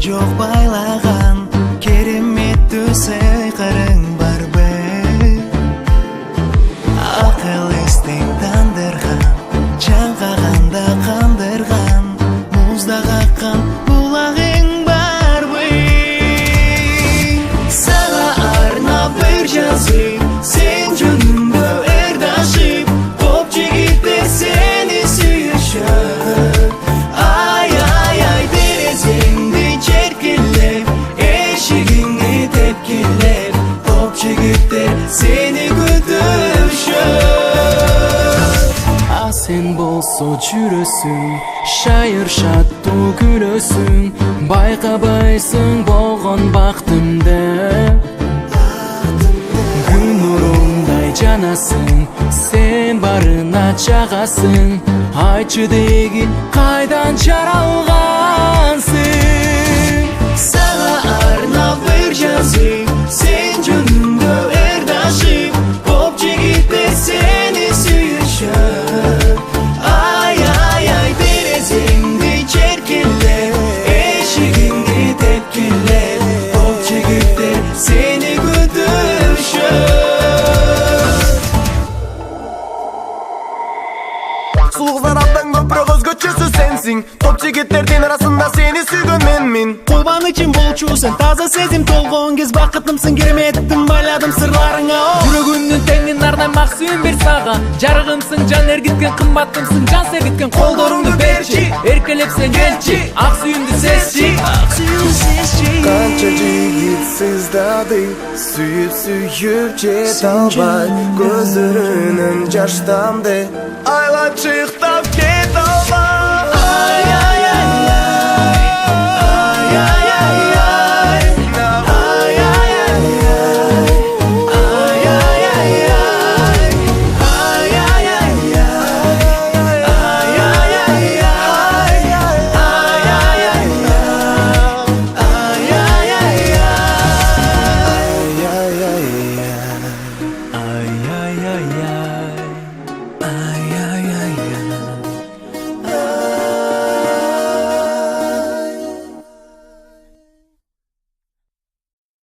жок байлаган кереметтүү сыйкырың барбы? Акыл эстең тандырган, чаңкаганда кандырган, муздак аккан булагың барбы? Сага арнап бир жазып, сен жөнүндө ырдашып, топ жигиттер сени сүйүшөт. Ай ай ай терезеңди черкелеп, эшигиңди тепкилеп, топ жигиттер сени күтүшөт. А сен болсо жүрөсүң, шайыр шаттуу күлөсүң, байкабайсың болгон бактымды. Күн нурундай жанасың, сен барына чагасың, айтчы деги кайдан жаралгансың? Сага арнап бир жазып, сен жөнүндө ырдашып, топ жигиттер сени сүйүшөт. Ай ай ай терезеңди черкелеп, эшигиңди тепкилеп, топ жигиттер сени күтүшөт. Сулуксудан абдан көп бирок өзгөчөсү сенсиң. Топ жигиттердин арасында сени сүйгөн менмин. Кубанычым болчу сен, таза сезим толгон кез, бакытымсың, кереметтим, байладым сырларыңа. Жүрөгүмдүн теңин арнайм ак сүйүм бир сага. Жарыгымсың, жан эргиткен, кымбаттымсың, жан сегиткен. Колдоруңду берчи, эркелеп сен келчи, ак сүйүмдү сезчи. Канча жигит сыздады, сүйүп сүйүп жете албай, көзүрүнөн жаш тамды айлап чыктап